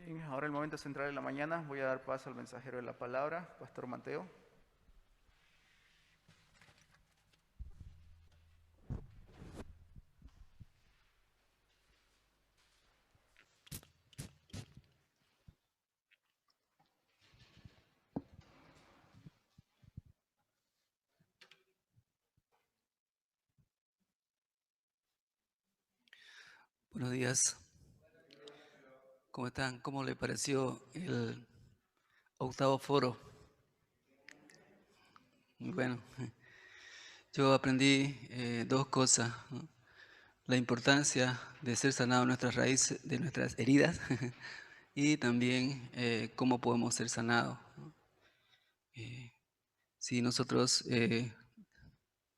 Bien, ahora el momento central de la mañana. Voy a dar paso al mensajero de la palabra, Pastor Mateo. Buenos días. ¿Cómo están? ¿Cómo le pareció el octavo foro? Muy bueno. Yo aprendí dos cosas, ¿no? La importancia de ser sanado de nuestras raíces, de nuestras heridas, y también cómo podemos ser sanados, ¿no? Si nosotros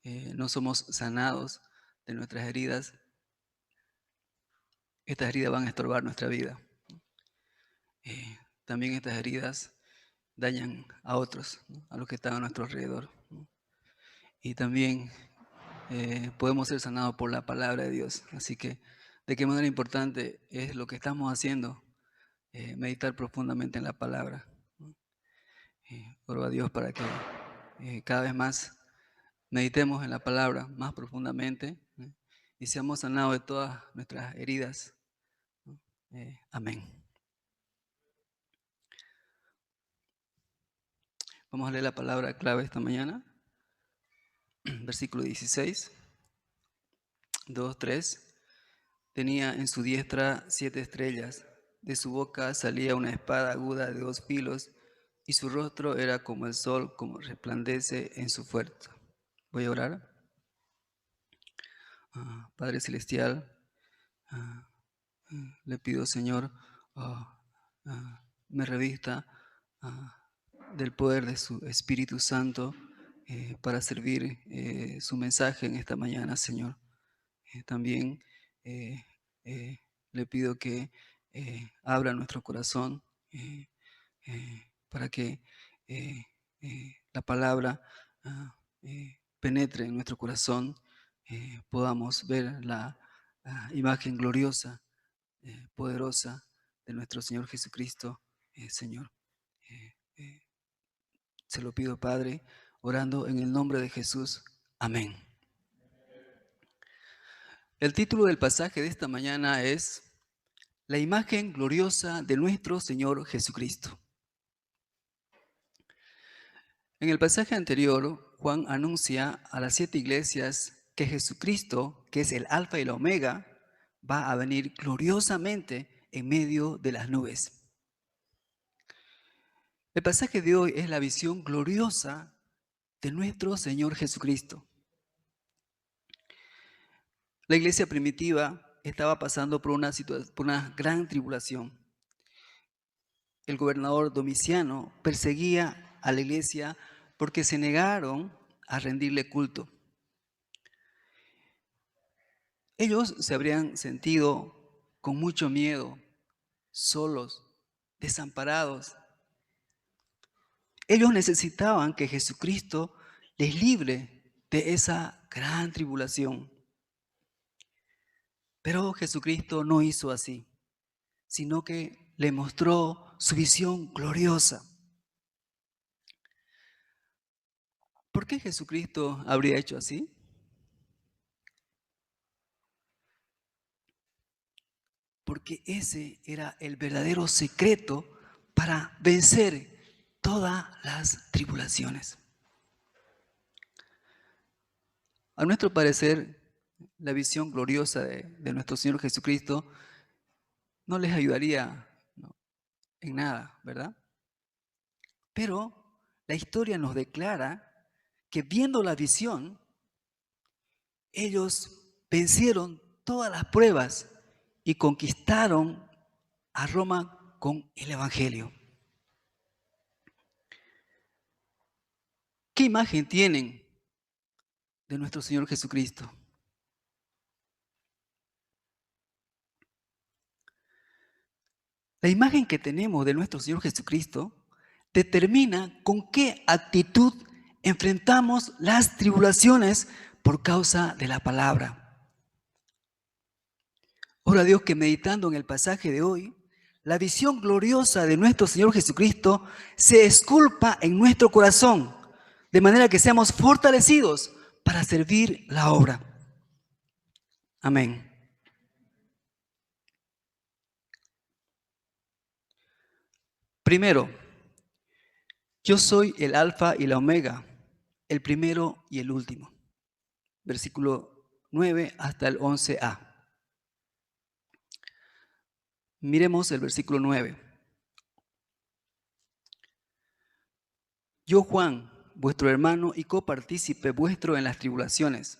no somos sanados de nuestras heridas, estas heridas van a estorbar nuestra vida. También estas heridas dañan a otros, ¿no? A los que están a nuestro alrededor, ¿no? Y también podemos ser sanados por la palabra de Dios. Así que, ¿de qué manera importante es lo que estamos haciendo? Meditar profundamente en la palabra, ¿no? Oro a Dios para que cada vez más meditemos en la palabra más profundamente, ¿no? Y seamos sanados de todas nuestras heridas, ¿no? Amén. Vamos a leer la palabra clave esta mañana. Versículo 16, 2, 3. Tenía en su diestra 7 estrellas, de su boca salía una espada aguda de 2 filos, y su rostro era como el sol, como resplandece en su fuerza. Voy a orar. Padre Celestial, le pido, Señor, me revista del poder de su Espíritu Santo para servir su mensaje en esta mañana, Señor. También eh, le pido que abra nuestro corazón para que la palabra penetre en nuestro corazón, podamos ver la imagen gloriosa, poderosa de nuestro Señor Jesucristo, Señor. Se lo pido, Padre, orando en el nombre de Jesús. Amén. El título del pasaje de esta mañana es La imagen gloriosa de nuestro Señor Jesucristo. En el pasaje anterior, Juan anuncia a las 7 iglesias que Jesucristo, que es el Alfa y la Omega, va a venir gloriosamente en medio de las nubes. El pasaje de hoy es la visión gloriosa de nuestro Señor Jesucristo. La iglesia primitiva estaba pasando por una gran tribulación. El gobernador Domiciano perseguía a la iglesia porque se negaron a rendirle culto. Ellos se habrían sentido con mucho miedo, solos, desamparados. Ellos necesitaban que Jesucristo les libre de esa gran tribulación. Pero Jesucristo no hizo así, sino que le mostró su visión gloriosa. ¿Por qué Jesucristo habría hecho así? Porque ese era el verdadero secreto para vencer todas las tribulaciones. A nuestro parecer, la visión gloriosa de nuestro Señor Jesucristo no les ayudaría, ¿no?, en nada, ¿verdad? Pero la historia nos declara que viendo la visión, ellos vencieron todas las pruebas y conquistaron a Roma con el Evangelio. ¿Qué imagen tienen de nuestro Señor Jesucristo? La imagen que tenemos de nuestro Señor Jesucristo determina con qué actitud enfrentamos las tribulaciones por causa de la palabra. Ora a Dios que meditando en el pasaje de hoy, la visión gloriosa de nuestro Señor Jesucristo se esculpa en nuestro corazón, de manera que seamos fortalecidos para servir la obra. Amén. Primero, yo soy el alfa y la omega, el primero y el último. Versículo 9 hasta el 11a. Miremos el versículo 9. Yo, Juan, vuestro hermano y copartícipe vuestro en las tribulaciones,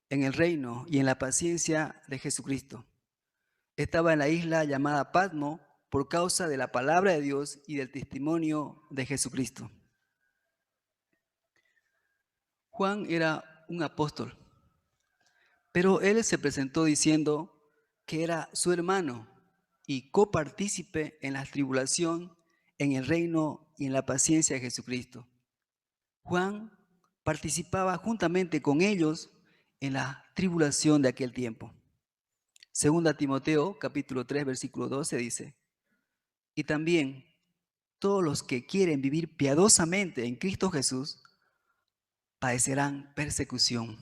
en el reino y en la paciencia de Jesucristo. Estaba en la isla llamada Patmo por causa de la palabra de Dios y del testimonio de Jesucristo. Juan era un apóstol, pero él se presentó diciendo que era su hermano y copartícipe en la tribulación, en el reino y en la paciencia de Jesucristo. Juan participaba juntamente con ellos en la tribulación de aquel tiempo. Segunda Timoteo, capítulo 3, versículo 12 dice, y también todos los que quieren vivir piadosamente en Cristo Jesús padecerán persecución.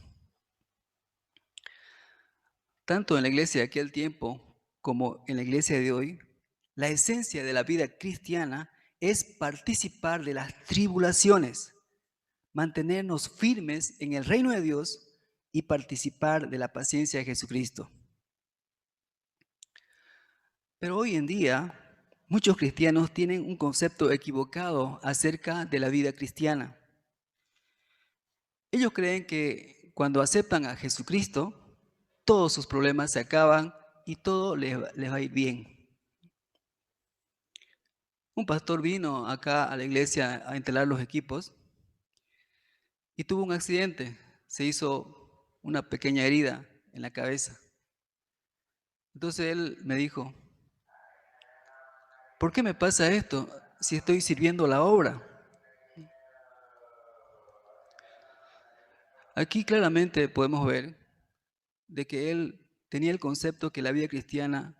Tanto en la iglesia de aquel tiempo como en la iglesia de hoy, la esencia de la vida cristiana es participar de las tribulaciones, mantenernos firmes en el reino de Dios y participar de la paciencia de Jesucristo. Pero hoy en día, muchos cristianos tienen un concepto equivocado acerca de la vida cristiana. Ellos creen que cuando aceptan a Jesucristo, todos sus problemas se acaban y todo les va a ir bien. Un pastor vino acá a la iglesia a instalar los equipos y tuvo un accidente. Se hizo una pequeña herida en la cabeza. Entonces él me dijo, ¿por qué me pasa esto si estoy sirviendo la obra? Aquí claramente podemos ver de que él tenía el concepto que la vida cristiana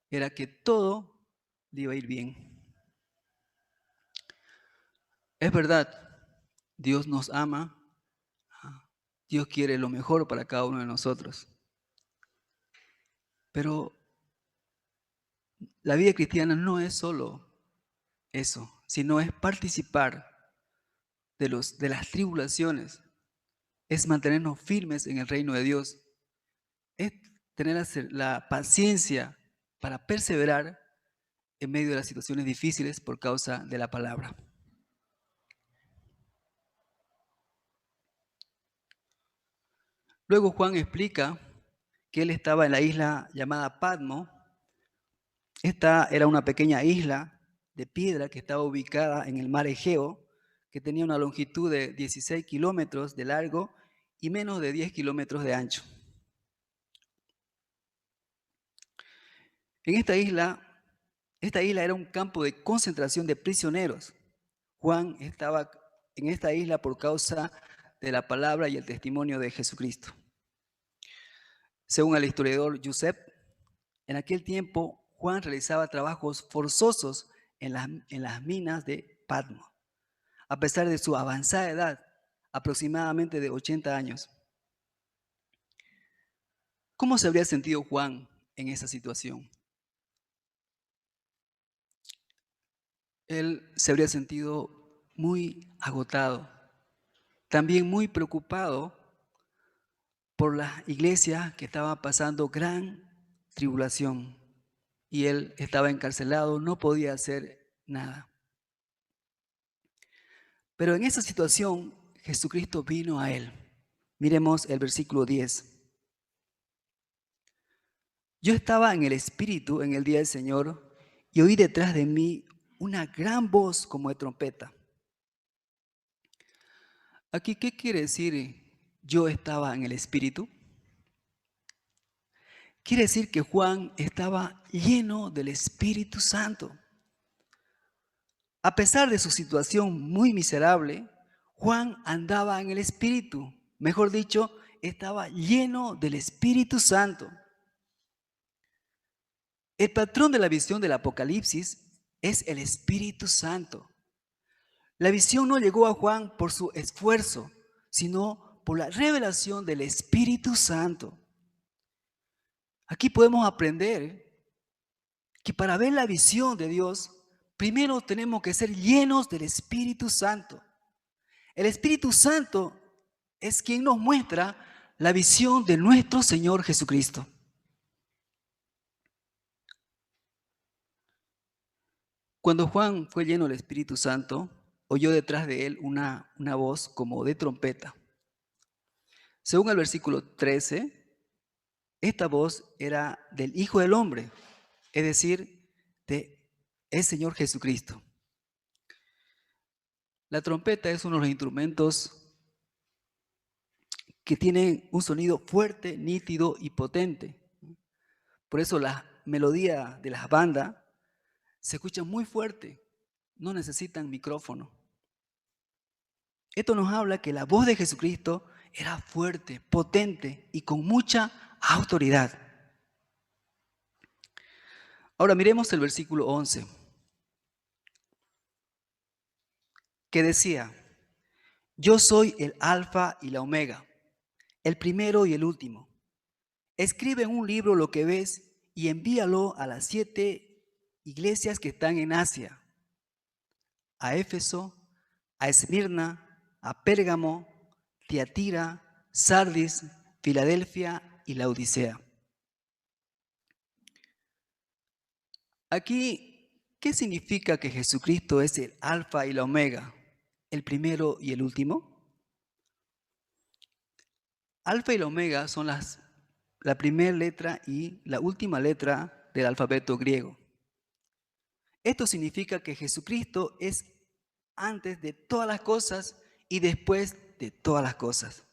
era que todo le iba a ir bien. Es verdad, Dios nos ama, Dios quiere lo mejor para cada uno de nosotros. Pero la vida cristiana no es solo eso, sino es participar de las tribulaciones, es mantenernos firmes en el reino de Dios, es tener la paciencia para perseverar en medio de las situaciones difíciles por causa de la palabra. Luego Juan explica que él estaba en la isla llamada Patmo. Esta era una pequeña isla de piedra que estaba ubicada en el mar Egeo, que tenía una longitud de 16 kilómetros de largo y menos de 10 kilómetros de ancho. En esta isla era un campo de concentración de prisioneros. Juan estaba en esta isla por causa de la palabra y el testimonio de Jesucristo. Según el historiador Josep, en aquel tiempo Juan realizaba trabajos forzosos en las minas de Patmo, a pesar de su avanzada edad, aproximadamente de 80 años. ¿Cómo se habría sentido Juan en esa situación? Él se habría sentido muy agotado, también muy preocupado por la iglesia que estaba pasando gran tribulación y él estaba encarcelado, no podía hacer nada. Pero en esa situación Jesucristo vino a él. Miremos el versículo 10. Yo estaba en el Espíritu en el día del Señor y oí detrás de mí una gran voz como de trompeta. Aquí, ¿qué quiere decir yo estaba en el Espíritu? Quiere decir que Juan estaba lleno del Espíritu Santo. A pesar de su situación muy miserable, Juan andaba en el Espíritu. Mejor dicho, estaba lleno del Espíritu Santo. El patrón de la visión del Apocalipsis es el Espíritu Santo. La visión no llegó a Juan por su esfuerzo, sino por la revelación del Espíritu Santo. Aquí podemos aprender que para ver la visión de Dios, primero tenemos que ser llenos del Espíritu Santo. El Espíritu Santo es quien nos muestra la visión de nuestro Señor Jesucristo. Cuando Juan fue lleno del Espíritu Santo, oyó detrás de él una voz como de trompeta. Según el versículo 13, esta voz era del Hijo del Hombre, es decir, de el Señor Jesucristo. La trompeta es uno de los instrumentos que tienen un sonido fuerte, nítido y potente. Por eso la melodía de las bandas se escucha muy fuerte, no necesitan micrófono. Esto nos habla que la voz de Jesucristo era fuerte, potente y con mucha autoridad. Ahora miremos el versículo 11, que decía: yo soy el Alfa y la Omega, el primero y el último. Escribe en un libro lo que ves y envíalo a las 7 iglesias que están en Asia: a Éfeso, a Esmirna, a Pérgamo, Tiatira, Sardis, Filadelfia y Laodicea. Aquí, ¿qué significa que Jesucristo es el Alfa y la Omega, el primero y el último? Alfa y la Omega son la primera letra y la última letra del alfabeto griego. Esto significa que Jesucristo es antes de todas las cosas y después de todas las cosas.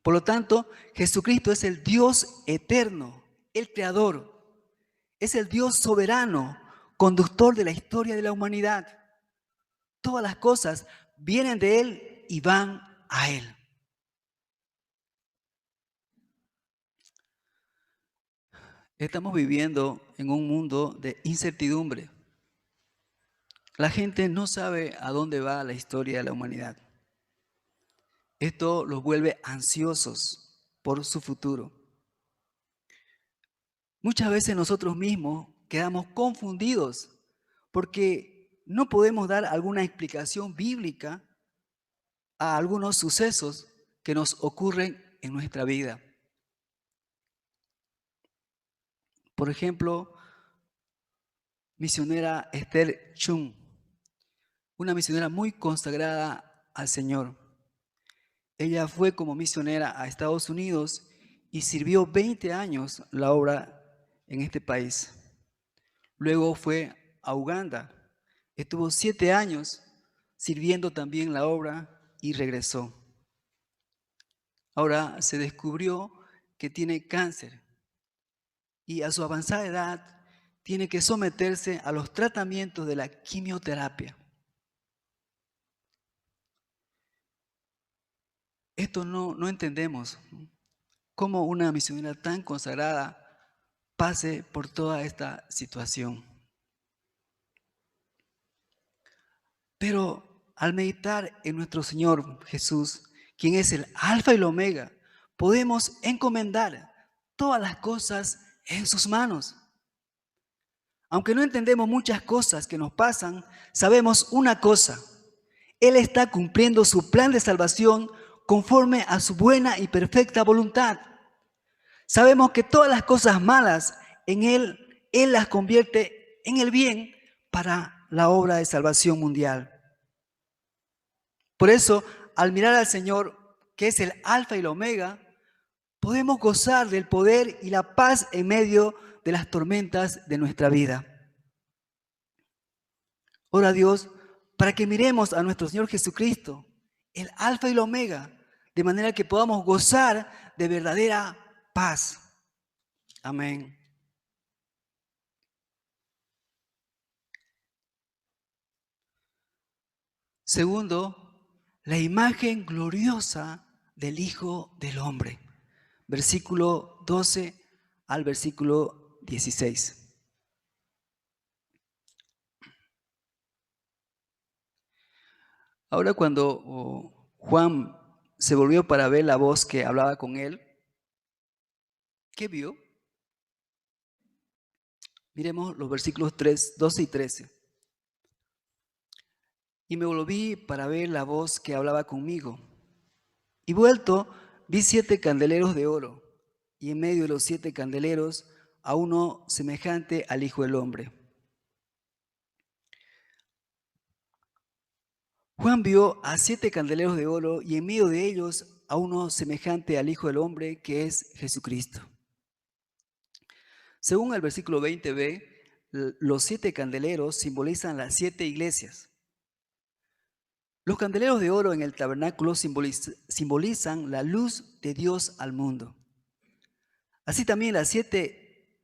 Por lo tanto, Jesucristo es el Dios eterno, el Creador. Es el Dios soberano, conductor de la historia de la humanidad. Todas las cosas vienen de Él y van a Él. Estamos viviendo en un mundo de incertidumbre. La gente no sabe a dónde va la historia de la humanidad. Esto los vuelve ansiosos por su futuro. Muchas veces nosotros mismos quedamos confundidos porque no podemos dar alguna explicación bíblica a algunos sucesos que nos ocurren en nuestra vida. Por ejemplo, misionera Esther Chung, una misionera muy consagrada al Señor. Ella fue como misionera a Estados Unidos y sirvió 20 años la obra en este país. Luego fue a Uganda, estuvo 7 años sirviendo también la obra y regresó. Ahora se descubrió que tiene cáncer y a su avanzada edad tiene que someterse a los tratamientos de la quimioterapia. Esto no entendemos. ¿Cómo una misionera tan consagrada pase por toda esta situación? Pero al meditar en nuestro Señor Jesús, quien es el Alfa y el Omega, podemos encomendar todas las cosas en sus manos. Aunque no entendemos muchas cosas que nos pasan, sabemos una cosa: Él está cumpliendo su plan de salvación conforme a su buena y perfecta voluntad. Sabemos que todas las cosas malas en Él las convierte en el bien para la obra de salvación mundial. Por eso, al mirar al Señor, que es el Alfa y el Omega, podemos gozar del poder y la paz en medio de las tormentas de nuestra vida. Ora a Dios para que miremos a nuestro Señor Jesucristo, el Alfa y el Omega, de manera que podamos gozar de verdadera paz. Amén. Segundo, la imagen gloriosa del Hijo del Hombre. Versículo 12 al versículo 16. Ahora cuando Juan se volvió para ver la voz que hablaba con él, ¿qué vio? Miremos los versículos 12 y 13. Y me volví para ver la voz que hablaba conmigo. Y vuelto, vi 7 candeleros de oro, y en medio de los 7 candeleros a uno semejante al Hijo del Hombre. Juan vio a 7 candeleros de oro, y en medio de ellos a uno semejante al Hijo del Hombre, que es Jesucristo. Según el versículo 20b, los 7 candeleros simbolizan las 7 iglesias. Los candeleros de oro en el tabernáculo simbolizan la luz de Dios al mundo. Así también las 7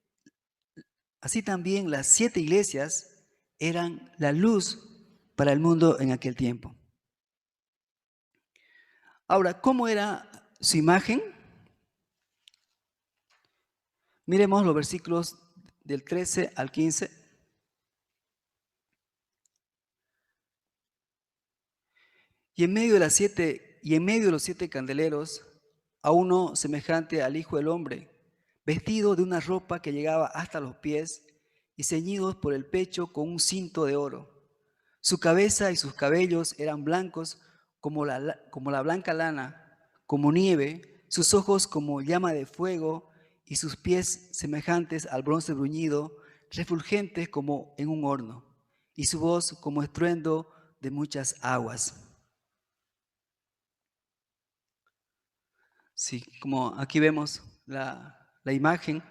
iglesias eran la luz para el mundo en aquel tiempo. Ahora, ¿cómo era su imagen? Miremos los versículos del 13 al 15. Y en medio de los 7 candeleros, a uno semejante al Hijo del Hombre, vestido de una ropa que llegaba hasta los pies y ceñidos por el pecho con un cinto de oro. Su cabeza y sus cabellos eran blancos como la blanca lana, como nieve, sus ojos como llama de fuego y sus pies semejantes al bronce bruñido, refulgentes como en un horno, y su voz como estruendo de muchas aguas. Sí, como aquí vemos la imagen.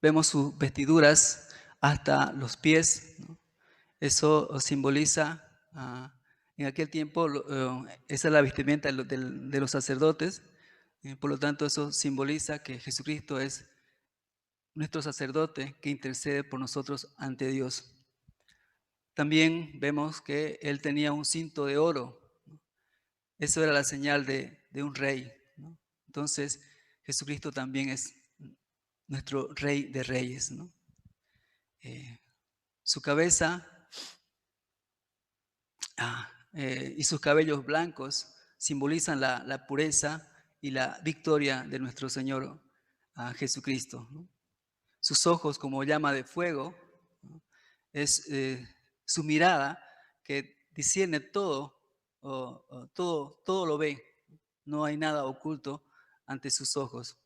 Vemos sus vestiduras hasta los pies, ¿no? Eso simboliza, en aquel tiempo, esa es la vestimenta de los sacerdotes. Por lo tanto, eso simboliza que Jesucristo es nuestro sacerdote que intercede por nosotros ante Dios. También vemos que él tenía un cinto de oro, ¿no? Eso era la señal de un rey, ¿no? Entonces, Jesucristo también es nuestro Rey de Reyes, ¿no? Su cabeza y sus cabellos blancos simbolizan la pureza y la victoria de nuestro Señor Jesucristo, ¿no? Sus ojos como llama de fuego, ¿no? Es su mirada que discierne todo, todo lo ve, no hay nada oculto ante sus ojos.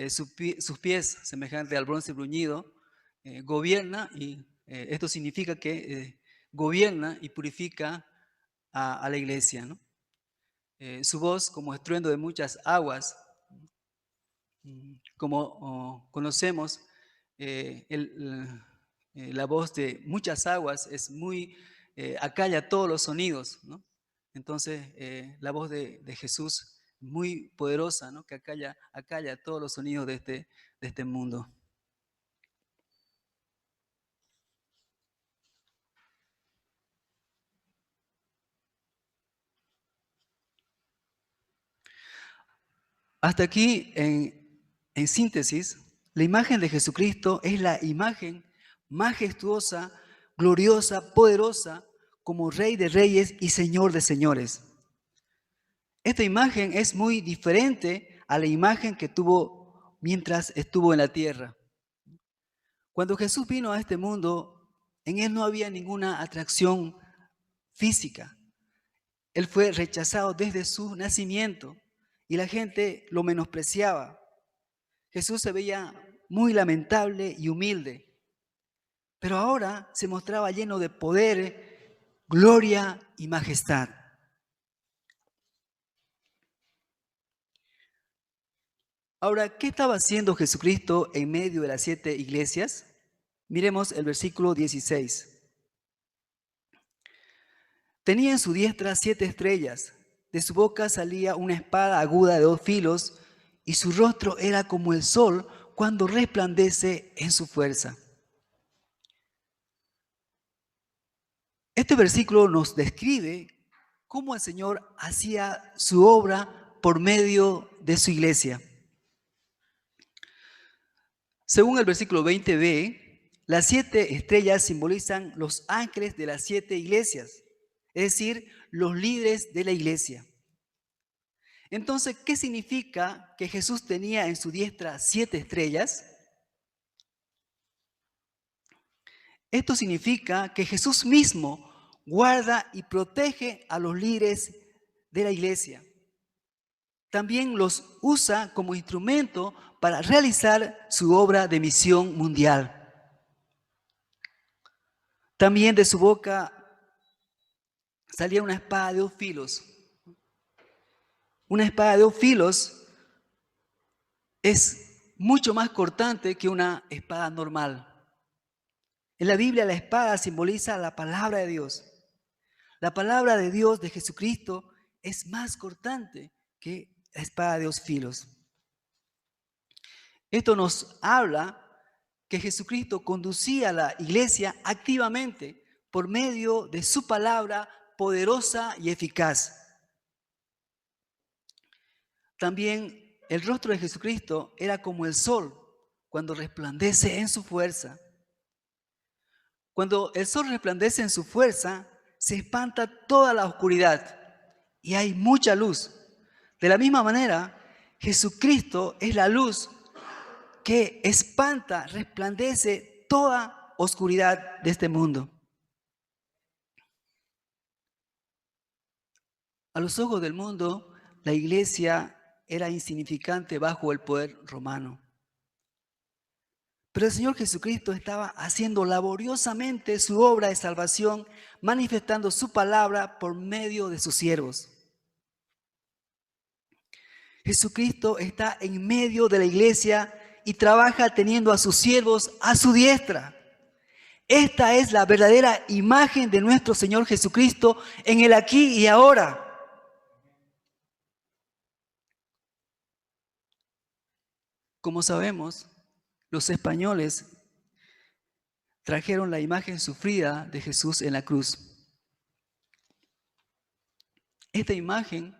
Sus pies, semejante al bronce bruñido, gobierna y esto significa que gobierna y purifica a la iglesia, ¿no? Su voz como estruendo de muchas aguas, como conocemos, la voz de muchas aguas es muy, acalla todos los sonidos, ¿no? Entonces, la voz de Jesús muy poderosa, ¿no? Que acalla todos los sonidos de este mundo. Hasta aquí, en síntesis, la imagen de Jesucristo es la imagen majestuosa, gloriosa, poderosa, como Rey de Reyes y Señor de Señores. Esta imagen es muy diferente a la imagen que tuvo mientras estuvo en la tierra. Cuando Jesús vino a este mundo, en él no había ninguna atracción física. Él fue rechazado desde su nacimiento y la gente lo menospreciaba. Jesús se veía muy lamentable y humilde, pero ahora se mostraba lleno de poder, gloria y majestad. Ahora, ¿qué estaba haciendo Jesucristo en medio de las 7 iglesias? Miremos el versículo 16. Tenía en su diestra 7 estrellas, de su boca salía una espada aguda de 2 filos, y su rostro era como el sol cuando resplandece en su fuerza. Este versículo nos describe cómo el Señor hacía su obra por medio de su iglesia. Según el versículo 20b, Las 7 estrellas simbolizan los ángeles de las 7 iglesias, es decir, los líderes de la iglesia. Entonces, ¿qué significa que Jesús tenía en su diestra 7 estrellas? Esto significa que Jesús mismo guarda y protege a los líderes de la iglesia. También los usa como instrumento para realizar su obra de misión mundial. También de su boca salía una espada de 2 filos. Una espada de 2 filos es mucho más cortante que una espada normal. En la Biblia la espada simboliza la palabra de Dios. La palabra de Dios, de Jesucristo, es más cortante que la espada de 2 filos. Esto nos habla que Jesucristo conducía a la iglesia activamente por medio de su palabra poderosa y eficaz. También el rostro de Jesucristo era como el sol cuando resplandece en su fuerza. Cuando el sol resplandece en su fuerza, se espanta toda la oscuridad y hay mucha luz. De la misma manera, Jesucristo es la luz que espanta, resplandece toda oscuridad de este mundo. A los ojos del mundo, la iglesia era insignificante bajo el poder romano. Pero el Señor Jesucristo estaba haciendo laboriosamente su obra de salvación, manifestando su palabra por medio de sus siervos. Jesucristo está en medio de la iglesia y trabaja teniendo a sus siervos a su diestra. Esta es la verdadera imagen de nuestro Señor Jesucristo en el aquí y ahora. Como sabemos, los españoles trajeron la imagen sufrida de Jesús en la cruz. Esta imagen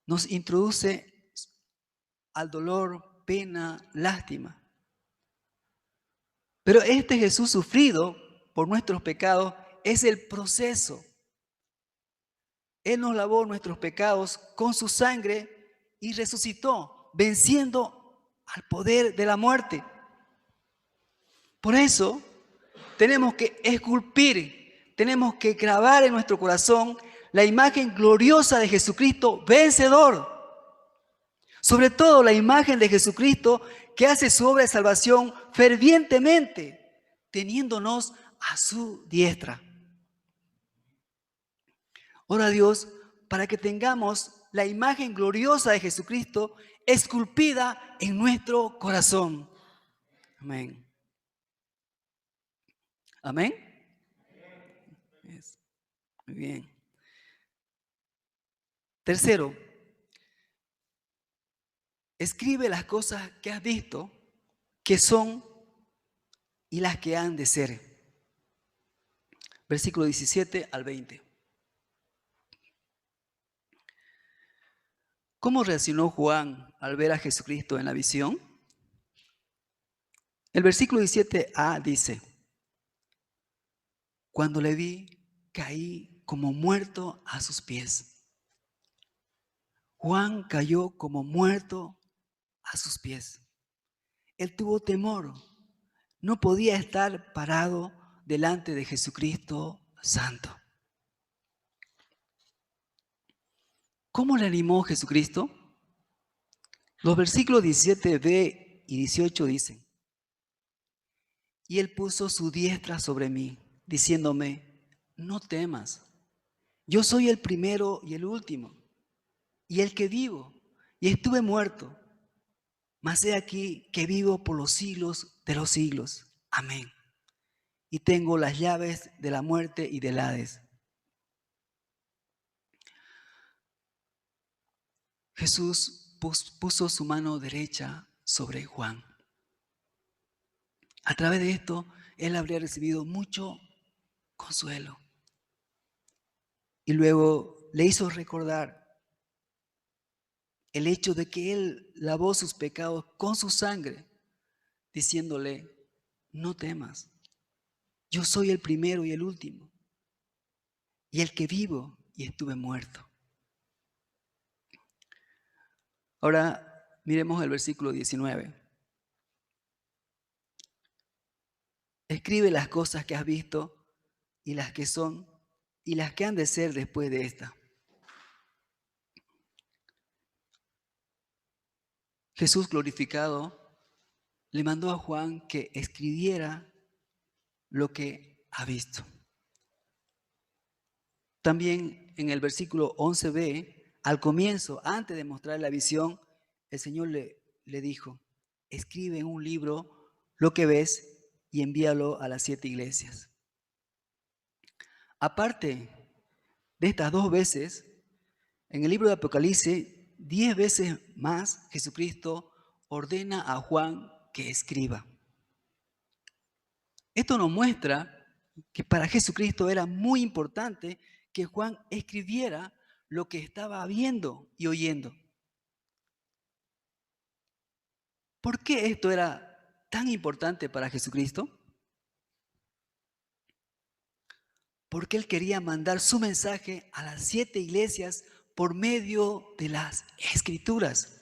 nos introduce al dolor, pena, lástima. Pero este Jesús sufrido por nuestros pecados es el proceso. Él nos lavó nuestros pecados con su sangre y resucitó, venciendo al poder de la muerte. Por eso tenemos que esculpir, tenemos que grabar en nuestro corazón la imagen gloriosa de Jesucristo vencedor. Sobre todo la imagen de Jesucristo que hace su obra de salvación fervientemente, teniéndonos a su diestra. Ora a Dios para que tengamos la imagen gloriosa de Jesucristo esculpida en nuestro corazón. Amén. Amén. Muy bien. Tercero, escribe las cosas que has visto, que son y las que han de ser. Versículo 17 al 20. ¿Cómo reaccionó Juan al ver a Jesucristo en la visión? El versículo 17a dice: cuando le vi, caí como muerto a sus pies. Juan cayó como muerto a sus pies. Él tuvo temor. No podía estar parado delante de Jesucristo Santo. ¿Cómo le animó Jesucristo? Los versículos 17b y 18 dicen: y él puso su diestra sobre mí, diciéndome: no temas, yo soy el primero y el último, y el que vivo, y estuve muerto, mas he aquí que vivo por los siglos de los siglos. Amén. Y tengo las llaves de la muerte y del Hades. Jesús puso su mano derecha sobre Juan. A través de esto, él habría recibido mucho consuelo. Y luego le hizo recordar el hecho de que él lavó sus pecados con su sangre, diciéndole: no temas. Yo soy el primero y el último, y el que vivo y estuve muerto. Ahora miremos el versículo 19. Escribe las cosas que has visto y las que son y las que han de ser después de esta. Jesús glorificado le mandó a Juan que escribiera lo que ha visto. También en el versículo 11b, al comienzo, antes de mostrar la visión, el Señor le dijo, escribe en un libro lo que ves y envíalo a las 7 iglesias. Aparte de estas 2 veces, en el libro de Apocalipsis, 10 veces más Jesucristo ordena a Juan que escriba. Esto nos muestra que para Jesucristo era muy importante que Juan escribiera lo que estaba viendo y oyendo. ¿Por qué esto era tan importante para Jesucristo? Porque Él quería mandar su mensaje a las 7 iglesias por medio de las Escrituras.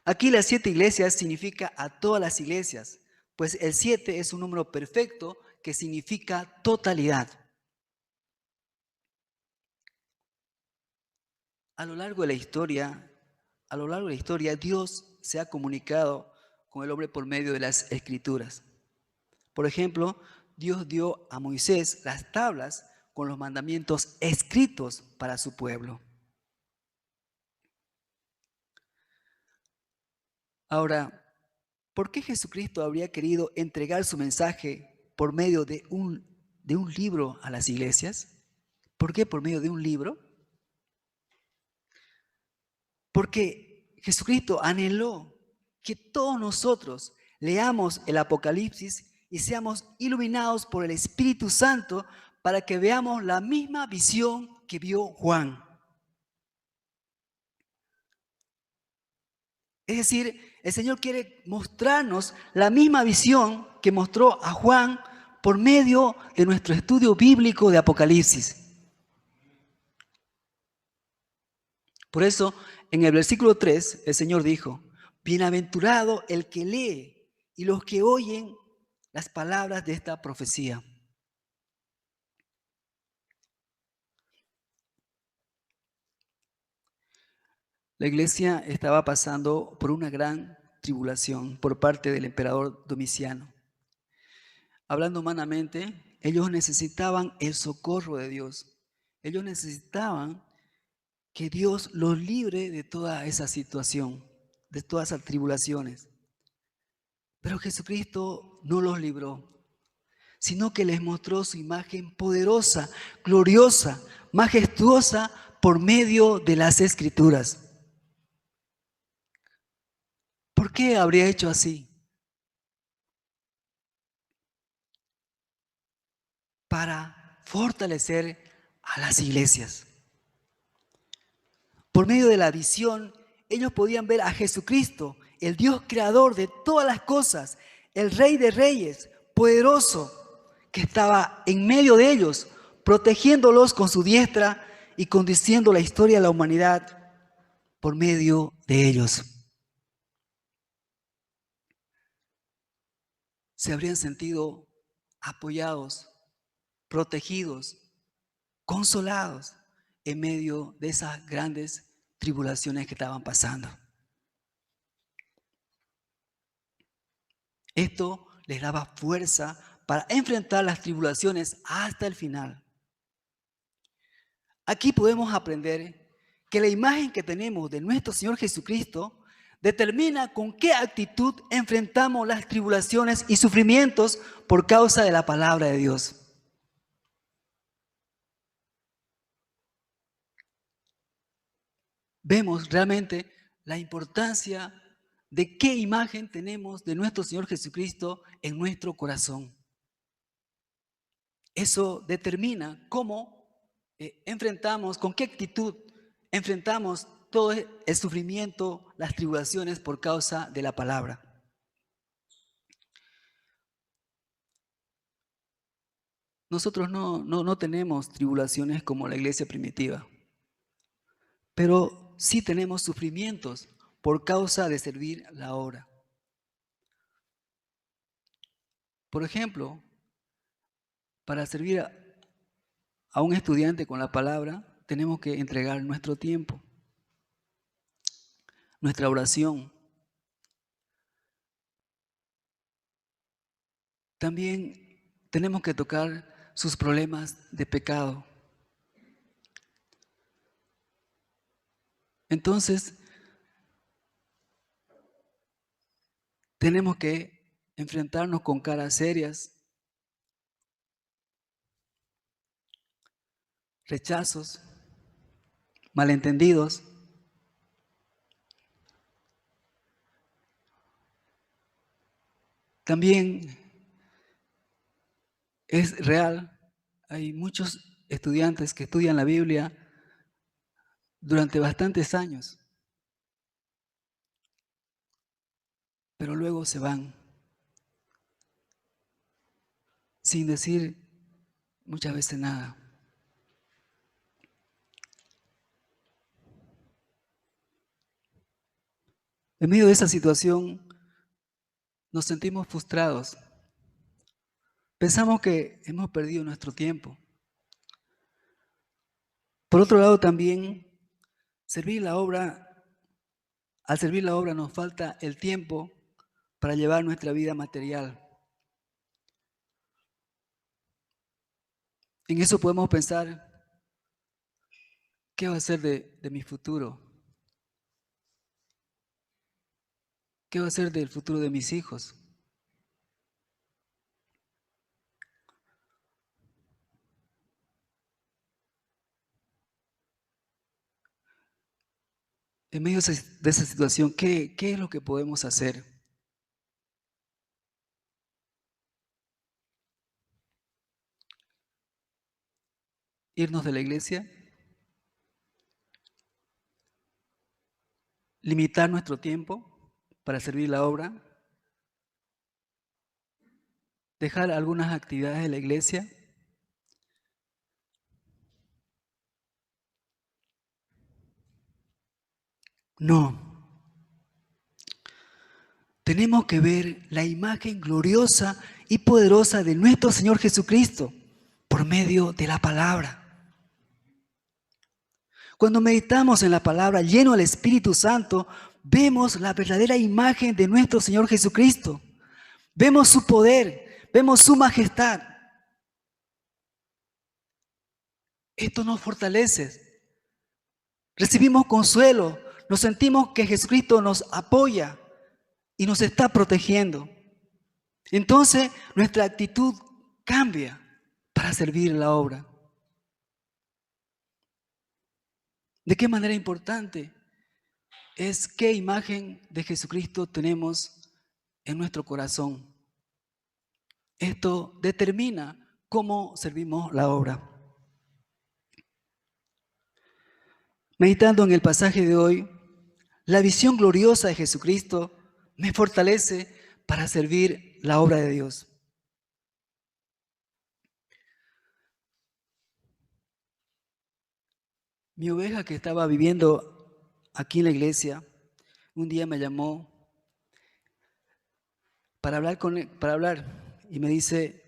Aquí las 7 iglesias significa a todas las iglesias, pues el 7 es un número perfecto que significa totalidad. A lo largo de la historia, Dios se ha comunicado con el hombre por medio de las Escrituras. Por ejemplo, Dios dio a Moisés las tablas con los mandamientos escritos para su pueblo. Ahora, ¿por qué Jesucristo habría querido entregar su mensaje por medio de un libro a las iglesias? ¿Por qué por medio de un libro? Porque Jesucristo anheló que todos nosotros leamos el Apocalipsis y seamos iluminados por el Espíritu Santo para que veamos la misma visión que vio Juan. Es decir, el Señor quiere mostrarnos la misma visión que mostró a Juan por medio de nuestro estudio bíblico de Apocalipsis. Por eso, en el versículo 3, el Señor dijo, bienaventurado el que lee y los que oyen las palabras de esta profecía. La iglesia estaba pasando por una gran tribulación por parte del emperador Domiciano. Hablando humanamente, ellos necesitaban el socorro de Dios. Ellos necesitaban que Dios los libre de toda esa situación, de todas esas tribulaciones. Pero Jesucristo no los libró, sino que les mostró su imagen poderosa, gloriosa, majestuosa por medio de las Escrituras. ¿Por qué habría hecho así? Para fortalecer a las iglesias. Por medio de la visión, ellos podían ver a Jesucristo, el Dios creador de todas las cosas, el Rey de Reyes, poderoso, que estaba en medio de ellos, protegiéndolos con su diestra y conduciendo la historia de la humanidad por medio de ellos. Se habrían sentido apoyados, protegidos, consolados en medio de esas grandes tribulaciones que estaban pasando. Esto les daba fuerza para enfrentar las tribulaciones hasta el final. Aquí podemos aprender que la imagen que tenemos de nuestro Señor Jesucristo determina con qué actitud enfrentamos las tribulaciones y sufrimientos por causa de la palabra de Dios. Vemos realmente la importancia de qué imagen tenemos de nuestro Señor Jesucristo en nuestro corazón. Eso determina cómo enfrentamos, con qué actitud enfrentamos todo el sufrimiento, las tribulaciones por causa de la palabra. nosotros no tenemos tribulaciones como la iglesia primitiva, pero sí tenemos sufrimientos por causa de servir la obra. Por ejemplo, para servir a un estudiante con la palabra, tenemos que entregar nuestro tiempo, nuestra oración. También tenemos que tocar sus problemas de pecado. Entonces, tenemos que enfrentarnos con caras serias, rechazos, malentendidos. También es real, hay muchos estudiantes que estudian la Biblia durante bastantes años, pero luego se van sin decir muchas veces nada. En medio de esa situación nos sentimos frustrados. Pensamos que hemos perdido nuestro tiempo. Por otro lado, también al servir la obra nos falta el tiempo para llevar nuestra vida material. En eso podemos pensar, ¿qué va a ser de mi futuro? ¿Qué va a ser del futuro de mis hijos? En medio de esa situación, ¿qué es lo que podemos hacer? ¿Irnos de la iglesia? ¿Limitar nuestro tiempo para servir la obra? ¿Dejar algunas actividades de la iglesia? No. Tenemos que ver la imagen gloriosa y poderosa de nuestro Señor Jesucristo por medio de la palabra. Cuando meditamos en la palabra lleno del Espíritu Santo, vemos la verdadera imagen de nuestro Señor Jesucristo. Vemos su poder, vemos su majestad. Esto nos fortalece. Recibimos consuelo, nos sentimos que Jesucristo nos apoya y nos está protegiendo. Entonces nuestra actitud cambia para servir la obra. ¿De qué manera importante es qué imagen de Jesucristo tenemos en nuestro corazón? Esto determina cómo servimos la obra. Meditando en el pasaje de hoy, la visión gloriosa de Jesucristo me fortalece para servir la obra de Dios. Mi oveja que estaba viviendo aquí en la iglesia, un día me llamó para hablar y me dice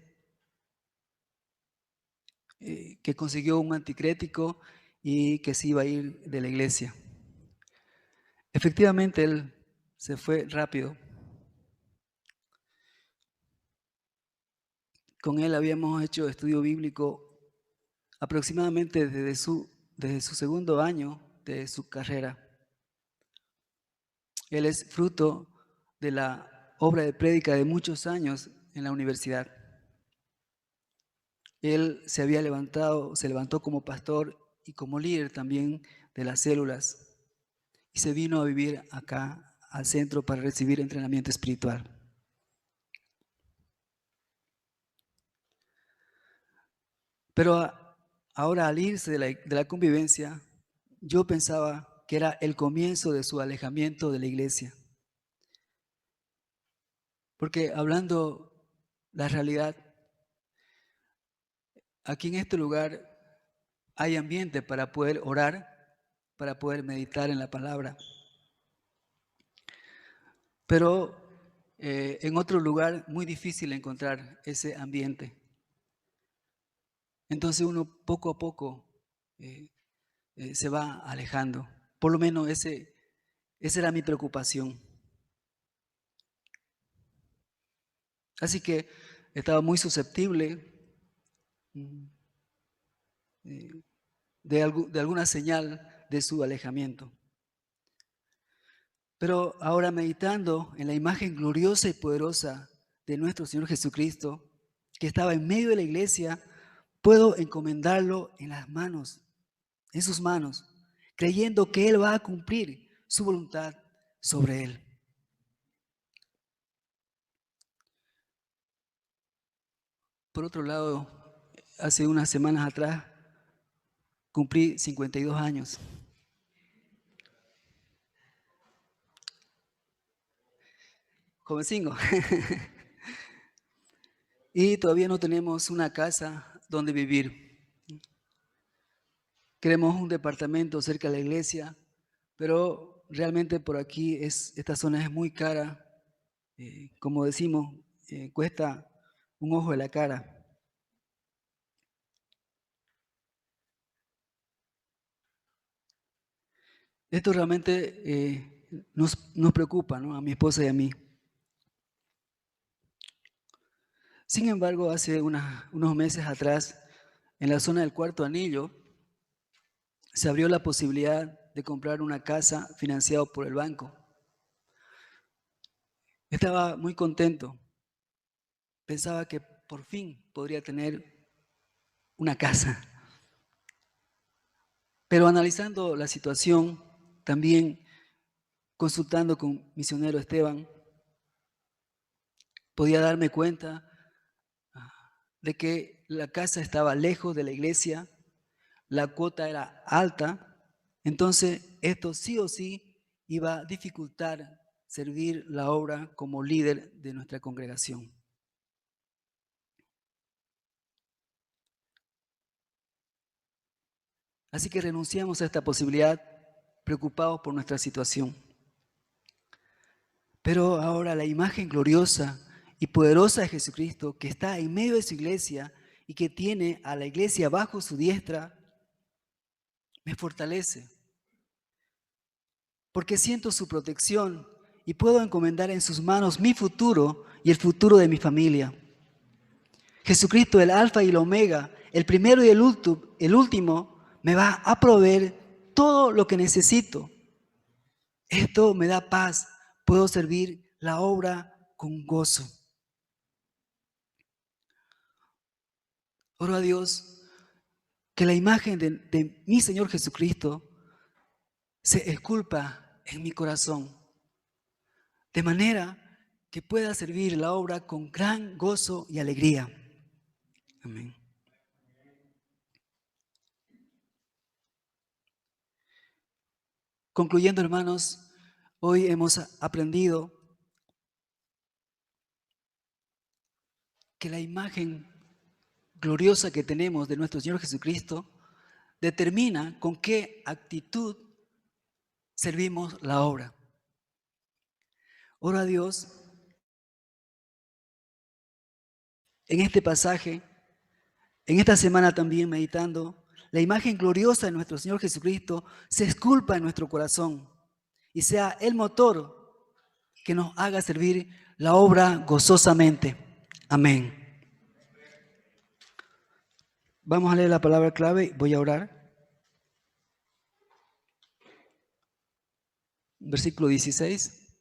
que consiguió un anticrético y que se iba a ir de la iglesia. Efectivamente, él se fue rápido. Con él habíamos hecho estudio bíblico aproximadamente desde su segundo año de su carrera. Él es fruto de la obra de prédica de muchos años en la universidad. Él se levantó como pastor y como líder también de las células y se vino a vivir acá al centro para recibir entrenamiento espiritual. Pero ahora al irse de la convivencia, yo pensaba que era el comienzo de su alejamiento de la iglesia. Porque hablando la realidad, aquí en este lugar hay ambiente para poder orar, para poder meditar en la palabra. Pero en otro lugar muy difícil encontrar ese ambiente. Entonces uno poco a poco se va alejando. Por lo menos esa era mi preocupación. Así que estaba muy susceptible de alguna señal de su alejamiento. Pero ahora meditando en la imagen gloriosa y poderosa de nuestro Señor Jesucristo, que estaba en medio de la iglesia, puedo encomendarlo en sus manos, creyendo que Él va a cumplir su voluntad sobre él. Por otro lado, hace unas semanas atrás cumplí 52 años. Jovencingo. Y todavía no tenemos una casa donde vivir. Queremos un departamento cerca de la iglesia, pero realmente por aquí esta zona es muy cara. Como decimos, cuesta un ojo de la cara. Esto realmente nos preocupa, ¿no? A mi esposa y a mí. Sin embargo, hace unos meses atrás, en la zona del Cuarto Anillo, se abrió la posibilidad de comprar una casa financiada por el banco. Estaba muy contento. Pensaba que por fin podría tener una casa. Pero analizando la situación, también consultando con misionero Esteban, podía darme cuenta de que la casa estaba lejos de la iglesia, la cuota era alta, entonces esto sí o sí iba a dificultar servir la obra como líder de nuestra congregación. Así que renunciamos a esta posibilidad, preocupados por nuestra situación. Pero ahora la imagen gloriosa y poderosa de Jesucristo, que está en medio de su iglesia y que tiene a la iglesia bajo su diestra, me fortalece. Porque siento su protección y puedo encomendar en sus manos mi futuro y el futuro de mi familia. Jesucristo, el alfa y el omega, el primero y el último, me va a proveer todo lo que necesito. Esto me da paz. Puedo servir la obra con gozo. Oro a Dios que la imagen de mi Señor Jesucristo se esculpa en mi corazón, de manera que pueda servir la obra con gran gozo y alegría. Amén. Concluyendo, hermanos, hoy hemos aprendido que la imagen gloriosa que tenemos de nuestro Señor Jesucristo determina con qué actitud servimos la obra. Oro a Dios en este pasaje, en esta semana también meditando, la imagen gloriosa de nuestro Señor Jesucristo se esculpa en nuestro corazón y sea el motor que nos haga servir la obra gozosamente. Amén. Vamos a leer la palabra clave, voy a orar. Versículo 16,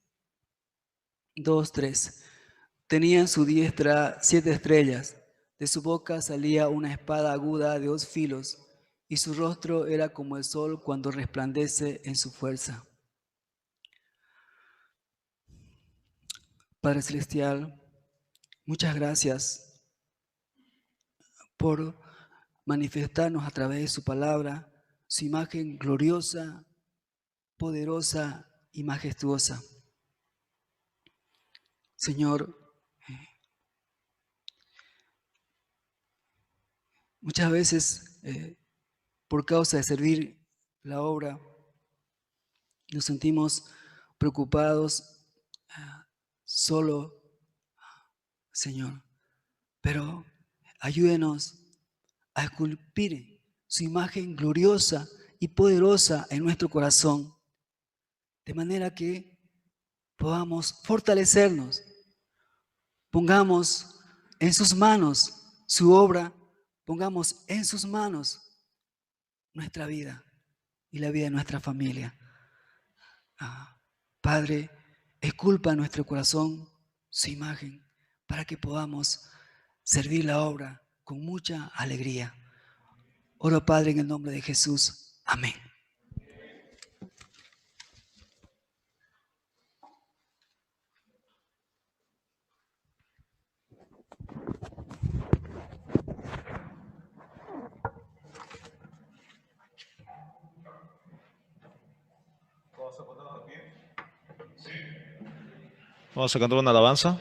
2, 3. Tenía en su diestra 7 estrellas, de su boca salía una espada aguda de 2 filos, y su rostro era como el sol cuando resplandece en su fuerza. Padre Celestial, muchas gracias por manifestarnos a través de su palabra, su imagen gloriosa, poderosa y majestuosa. Señor, Muchas veces, por causa de servir la obra, nos sentimos preocupados solo, Señor. Pero ayúdenos a esculpir su imagen gloriosa y poderosa en nuestro corazón, de manera que podamos fortalecernos, pongamos en sus manos su obra, pongamos en sus manos nuestra vida y la vida de nuestra familia. Padre, esculpa en nuestro corazón su imagen para que podamos servir la obra con mucha alegría. Oro, Padre, en el nombre de Jesús. Amén. Vamos a cantar una alabanza.